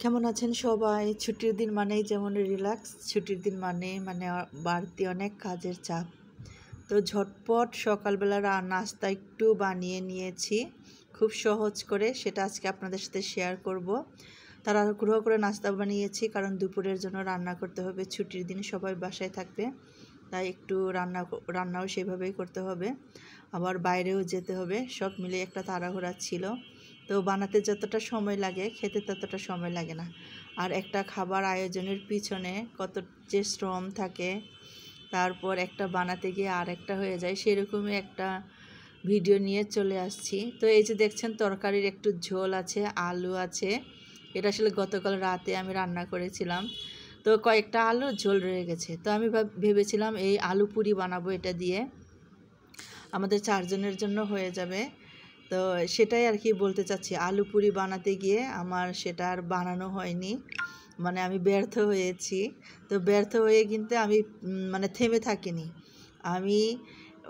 কেমন আছেন সবাই? ছুটির দিন মানেই যেমন রিল্যাক্স, ছুটির দিন মানে বাড়তি অনেক কাজের চাপ। তো ঝটপট সকালবেলা নাস্তা একটু বানিয়ে নিয়েছি খুব সহজ করে, সেটা আজকে আপনাদের সাথে শেয়ার করব। তাড়াহুড়ো করে নাস্তা বানিয়েছি কারণ দুপুরের জন্য রান্না করতে হবে, ছুটির দিন সবাই বাসায় থাকবে, তাই একটু রান্নাও সেভাবেই করতে হবে, আবার বাইরেও যেতে হবে, সব মিলিয়ে একটা তাড়াহুড়া ছিল। তো বানাতে যতটা সময় লাগে খেতে ততটা সময় লাগে না। আর একটা খাবার আয়োজনের পিছনে কত যে শ্রম থাকে, তারপর একটা বানাতে গিয়ে আর একটা হয়ে যায়, সেরকমই একটা ভিডিও নিয়ে চলে আসছি। তো এই যে দেখছেন তরকারির একটু ঝোল আছে, আলু আছে, এটা আসলে গতকাল রাতে আমি রান্না করেছিলাম। তো কয়েকটা আলু ঝোল রয়ে গেছে, তো আমি ভেবেছিলাম এই আলু পুরি বানাবো, এটা দিয়ে আমাদের 4 জনের জন্য হয়ে যাবে। তো সেটাই আর কি বলতে চাচ্ছি, আলু পুরি বানাতে গিয়ে আমার সেটা আর বানানো হয়নি, মানে আমি ব্যর্থ হয়েছি। তো ব্যর্থ হয়ে কিন্তু আমি মানে থেমে থাকিনি, আমি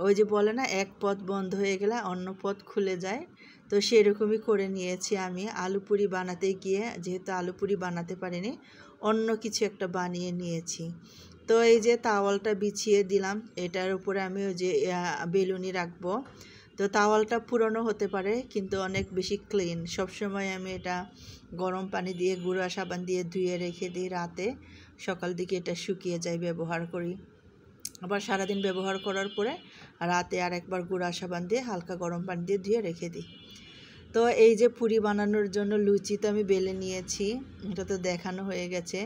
ওই যে বলে না, এক পথ বন্ধ হয়ে গেলে অন্য পথ খুলে যায়, তো সেরকমই করে নিয়েছি আমি। আলু পুরি বানাতে গিয়ে যেহেতু আলু পুরি বানাতে পারিনি, অন্য কিছু একটা বানিয়ে নিয়েছি। তো এই যে তাওয়ালটা বিছিয়ে দিলাম, এটার উপরে আমি ওই যে বেলুনি রাখবো। তো তাওয়ালটা পুরনো হতে পারে কিন্তু অনেক বেশি ক্লিন, সবসময় আমি এটা গরম পানি দিয়ে গুঁড়া সাবান দিয়ে ধুয়ে রেখে দিই, রাতে সকাল দিকে এটা শুকিয়ে যায়, ব্যবহার করি। আবার সারাদিন ব্যবহার করার পরে রাতে আর একবার গুঁড়া সাবান দিয়ে হালকা গরম পানি দিয়ে ধুয়ে রেখে দিই। তো এই যে পুরি বানানোর জন্য লুচি তো আমি বেলে নিয়েছি, এটা তো দেখানো হয়ে গেছে।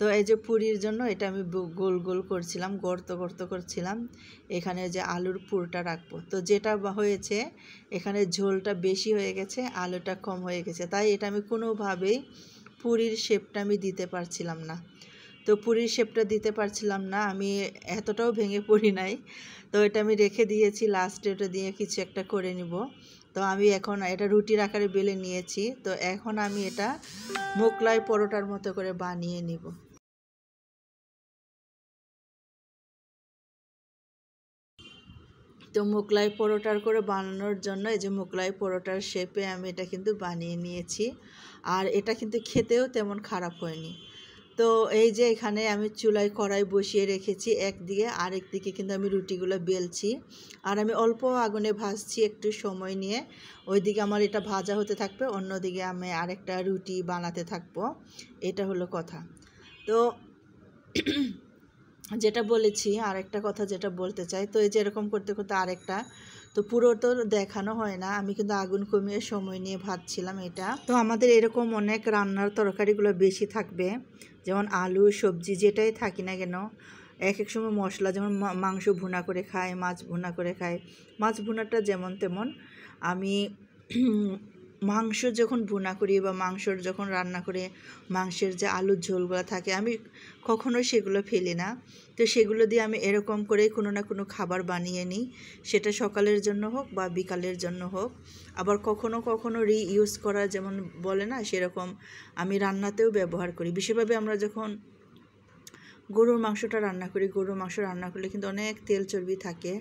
তো এই যে পুরির জন্য এটা আমি গোল গোল করছিলাম, গর্ত করছিলাম, এখানে যে আলুর পুরটা রাখবো। তো যেটা হয়েছে, এখানে ঝোলটা বেশি হয়ে গেছে, আলুটা কম হয়ে গেছে, তাই এটা আমি কোনোভাবেই পুরির শেপটা আমি দিতে পারছিলাম না। তো পুরির শেপটা দিতে পারছিলাম না, আমি এতটাও ভেঙে পড়ি নাই। তো এটা আমি রেখে দিয়েছি, লাস্টে এটা দিয়ে কিছু একটা করে নিব। তো আমি এখন এটা রুটির আকারে বেলে নিয়েছি, তো এখন আমি এটা মোগলাই পরোটার মতো করে বানিয়ে নিব। তো মোগলাই পরোটার করে বানানোর জন্য এই যে মোগলাই পরোটার শেপে আমি এটা কিন্তু বানিয়ে নিয়েছি, আর এটা কিন্তু খেতেও তেমন খারাপ হয়নি। তো এই যে এখানে আমি চুলায় কড়াই বসিয়ে রেখেছি একদিকে, আরেক দিকে কিন্তু আমি রুটিগুলো বেলছি, আর আমি অল্প আগুনে ভাজছি একটু সময় নিয়ে। ওইদিকে আমার এটা ভাজা হতে থাকবে, অন্যদিকে আমি আরেকটা রুটি বানাতে থাকবো, এটা হলো কথা। তো যেটা বলেছি, আরেকটা কথা যেটা বলতে চাই, তো এই যে এরকম করতে করতে আরেকটা, তো পুরো তো দেখানো হয় না, আমি কিন্তু আগুন কমিয়ে সময় নিয়ে ভাজছিলাম এটা। তো আমাদের এরকম অনেক রান্নার তরকারিগুলো বেশি থাকবে, যেমন আলু সবজি যেটাই থাকি না কেন, এক এক সময় মশলা, যেমন মাংস ভুনা করে খায়, মাছ ভুনা করে খায়, মাছ ভুনাটা যেমন তেমন। আমি মাংস যখন ভুনা করি বা মাংসর যখন রান্না করে মাংসের যে আলুর ঝোলগুলো থাকে, আমি কখনোই সেগুলো ফেলি না। তো সেগুলো দিয়ে আমি এরকম করে কোনো না কোনো খাবার বানিয়ে নিই, সেটা সকালের জন্য হোক বা বিকালের জন্য হোক। আবার কখনো কখনো রিইউজ করা, যেমন বলে না, সেরকম আমি রান্নাতেও ব্যবহার করি। বিশেষভাবে আমরা যখন গরুর মাংসটা রান্না করি, গরুর মাংস রান্না করলে কিন্তু অনেক তেল চর্বি থাকে,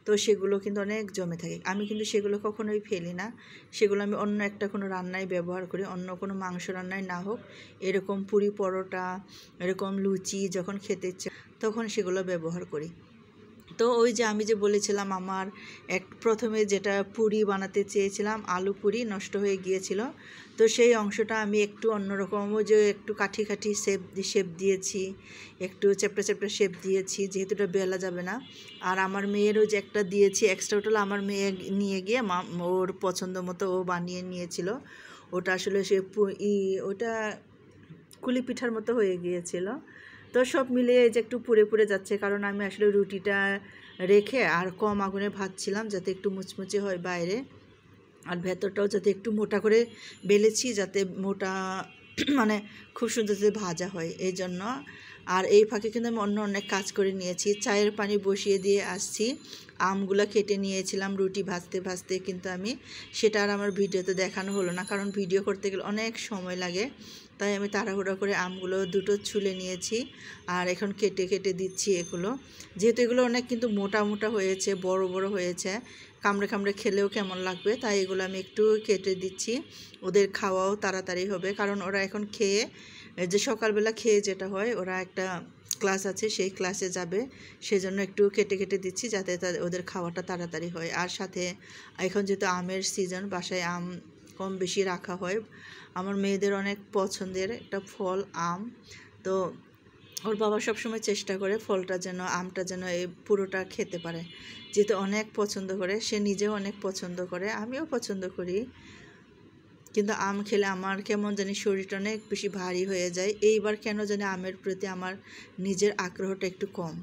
তো সেগুলো কিন্তু অনেক জমে থাকে, আমি কিন্তু সেগুলো কখনোই ফেলি না, সেগুলো আমি অন্য একটা কোনো রান্নায় ব্যবহার করি, অন্য কোনো মাংস রান্নায় না হোক, এরকম পুরি পরোটা, এরকম লুচি যখন খেতে ইচ্ছে তখন সেগুলো ব্যবহার করি। তো ওই যে আমি যে বলেছিলাম, আমার প্রথমে যেটা পুরি বানাতে চেয়েছিলাম, আলু পুরি নষ্ট হয়ে গিয়েছিল, তো সেই অংশটা আমি একটু অন্যরকম, ওই যে একটু কাঠি কাঠি শেপ দিয়েছি, একটু চ্যাপটা চ্যাপটা শেপ দিয়েছি, যেহেতু এটা বেলা যাবে না। আর আমার মেয়েরও যে একটা দিয়েছি এক্সট্রা, ওটা আমার মেয়ে নিয়ে গিয়ে ওর পছন্দ মতো ও বানিয়ে নিয়েছিল, ওটা আসলে সে ওটা কুলি পিঠার মতো হয়ে গিয়েছিল। তো সব মিলিয়ে এই যে একটু পুড়ে পুড়ে যাচ্ছে, কারণ আমি আসলে রুটিটা রেখে আর কম আগুনে ভাজছিলাম, যাতে একটু মুচমুচে হয় বাইরে, আর ভেতরটাও যাতে একটু মোটা করে বেলেছি, যাতে মোটা মানে খুব সুন্দর যাতে ভাজা হয়, এই জন্য। আর এই ফাঁকে কিন্তু আমি অনেক কাজ করে নিয়েছি, চায়ের পানি বসিয়ে দিয়ে আসছি, আমগুলো কেটে নিয়েছিলাম রুটি ভাজতে ভাজতে, কিন্তু আমি সেটা আর আমার ভিডিওতে দেখানো হলো না, কারণ ভিডিও করতে গেলে অনেক সময় লাগে, তাই আমি তাড়াহুড়া করে আমগুলো দুটো ছুলে নিয়েছি, আর এখন কেটে কেটে দিচ্ছি এগুলো, যেহেতু এগুলো অনেক কিন্তু মোটা মোটা হয়েছে, বড় বড় হয়েছে, কামড়ে কামড়ে খেলেও কেমন লাগবে, তাই এগুলো আমি একটু কেটে দিচ্ছি। ওদের খাওয়াও তাড়াতাড়ি হবে, কারণ ওরা এখন খেয়ে যে সকালবেলা খেয়ে যেটা হয়, ওরা একটা ক্লাস আছে, সেই ক্লাসে যাবে, সেজন্য একটু কেটে কেটে দিচ্ছি যাতে ওদের খাওয়াটা তাড়াতাড়ি হয়। আর সাথে এখন যেহেতু আমের সিজন, বাসায় আম কম বেশি রাখা হয়। আমার মেয়েদের অনেক পছন্দের একটা ফল আম, তো ওর বাবা সবসময় চেষ্টা করে ফলটা যেন, আমটা যেন এই পুরোটা খেতে পারে, যেহেতু অনেক পছন্দ করে, সে নিজেও অনেক পছন্দ করে, আমিও পছন্দ করি। কিন্তু আম খেলে আমার কেমন জানি শরীরটা অনেক বেশি ভারী হয়ে যায়। এইবার কেন জানি আমের প্রতি আমার নিজের আগ্রহটা একটু কম।